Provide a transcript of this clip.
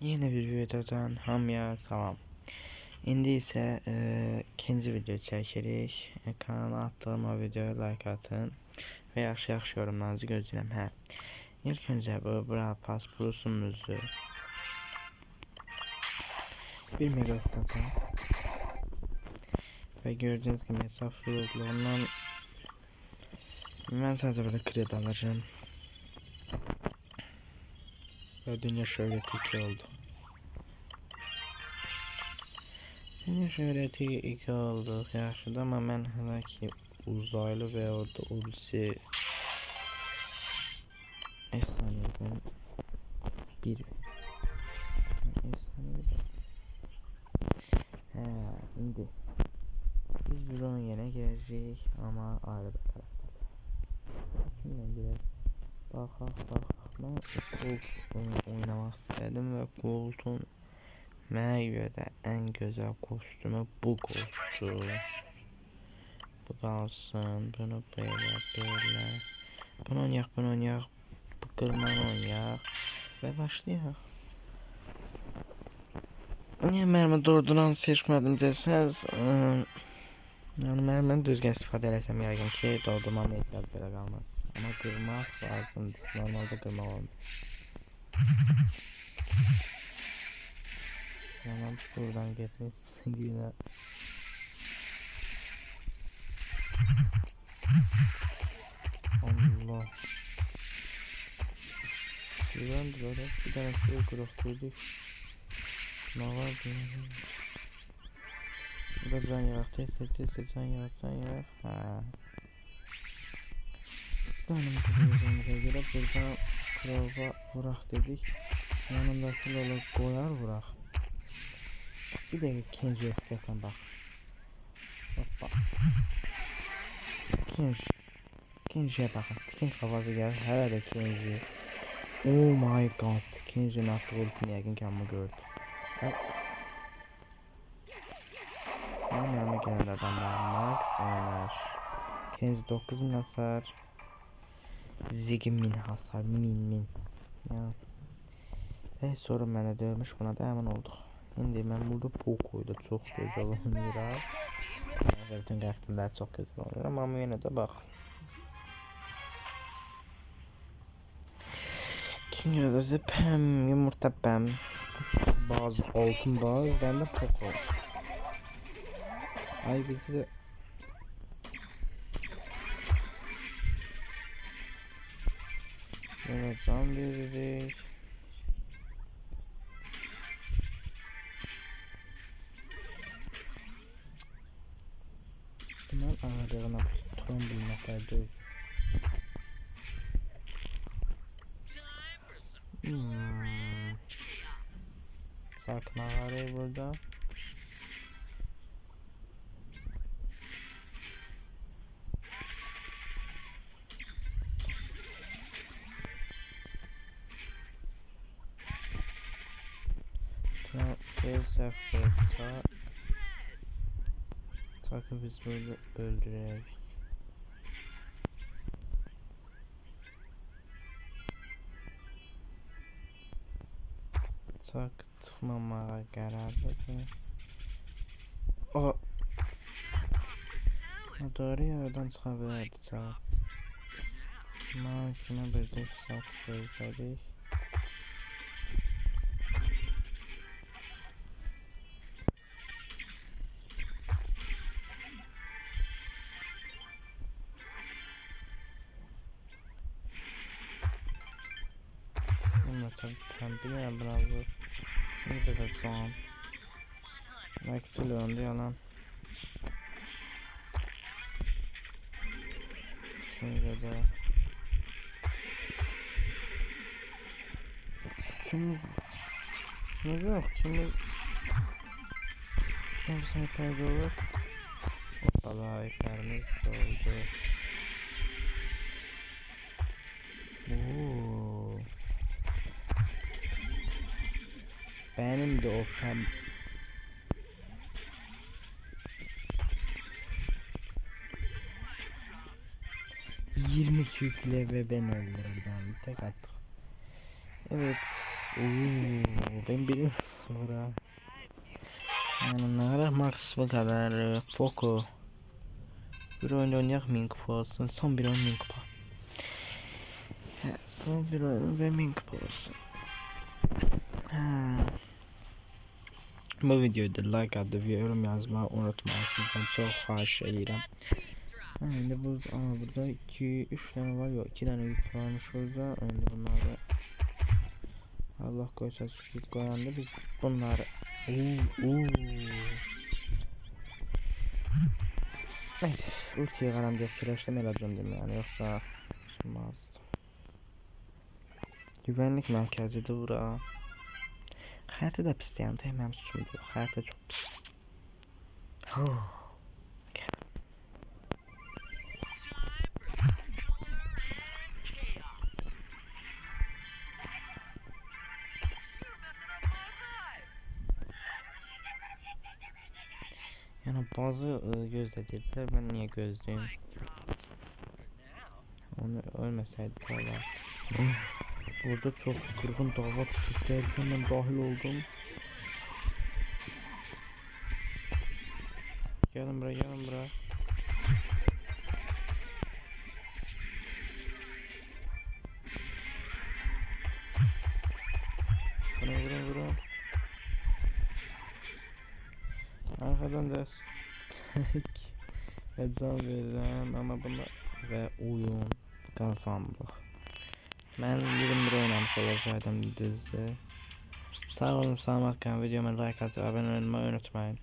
Yeni bir videodan hamıya salam. İndi isə ikinci video çəkirik. Kanala attığım o videoya like atın və yaxşı yorumlarınızı gözləyirəm. İlk öncə bu Brawl Pass Plus'umuzu bir mega atacağım. Və gördüğünüz gibi hesap floodluğundan mən sadəcə burada kredi alacağım. Və dünya şöhrəti 2 oldu. Dünya şöhrəti 2 oldu. Yaxşıdır, amma mən hələ ki uzaylı və orada ulsi efsanədən bir efsanədən. İndi biz bunun yenə girəcəyik, amma ayrı bir karakterlə. Kimlə girək? Baxaq. Mən Colt oynamaq istədim və Colt'un mənə görə də ən gözəl kostümü bu Colt'dur. Bu qalsın, bunu belə. Bunu oynayaq, bu qırmanı oynayaq və başlayaq. Niyə mərmi doğrudan seçmədim desəz, yəni mərmini düzgün istifadə eləsəm yəqin ki, doldurmama ehtiyac belə qalmaz. Amma qırmaq lazımdır, normalda qırmaq olmur. Tamam, buradan geçmişsin yine. Allah. Şuradan böyle bir tane şuraya kuraktırdık. Ne var diye. Burada can yarak, test can yarak. Canımızı gözümüze göre burada kurava vurak dedik. Yanında full olarak koyar vurak. Bir de ikinci etiketten bak. Bak. İkinciye bakın. İkinci kafası gel. Hele de ikinci. Oh my god. İkinci nakli ultini yakın kamı gördü. Benim yanıma gelen adamlar Max oynar. İkinci 9000 hasar. Ziggy 1000 hasar. Min. Yani. Sorun mənə dövmüş, buna da əmin olduq. İndi mən burada Poco'yu da çox gözəl oynayıram. Bütün karakterlər çox gözəl oynayıram, amma yenə də bax. Kim gözləsə pəm, yumurta pəm. Bazı altın bazı, ben de Poco. Ay bizi de... Evet, can veririk. Mən ağırlığına tuturan bilməklər deyil. Sakın ağarı burada. Fail Sakın biz böyle öldürelim. Sak çıxmamağa qərar verdim. Doğru yerden çıxa bilərdi Sak. Maksimə bir də Sak versədik. Bilmiyorum buna bu. Neyse de son. Actually önde yalan. Şimdi de. Şimdi yok. Şimdi bir sniper olur. Hoppala hiperimiz oldu. Benim de o pem. ...22 yükle ve ben öldürdüm. Tek attık. Evet. Ben birinci sıra. Yani ne kadar max bu kadar. Poco. Bir oyun oynayaq 1000 kupa olsun. Son bir oyun 1000 kupa. Son bir oyun ve 1000 kupa olsun. Bu videoyu da like atıp yorum yazmayı unutmayın. Sizden çok xahiş edirəm. Şimdi burada 2-3 tane var, yok 2 tane yük varmış orada. Şimdi bunları Allah koysa sükut koyanda biz bunları neyse ultiye qaram diye fikirləşdim eləcəm yani, yoksa olmaz. Güvenlik merkezidir bura. Hayatı da pis yani, hemen suçum yok. Hayatı çok pis. Yani bazı gözlediler, ben niye gözlüyüm? Onu ölmeseydi valla. Burada çok kırgın dava düşüp derken ben dahil oldum. Gelin buraya, gelin buraya. Vurun. Arkadan da can veririm ama bunda ve oyun kazandık. Ben 21 oynamış olacaktım düzdü. Sağ olun, selamat kalın. Videoma like atıp abone olmayı unutmayın.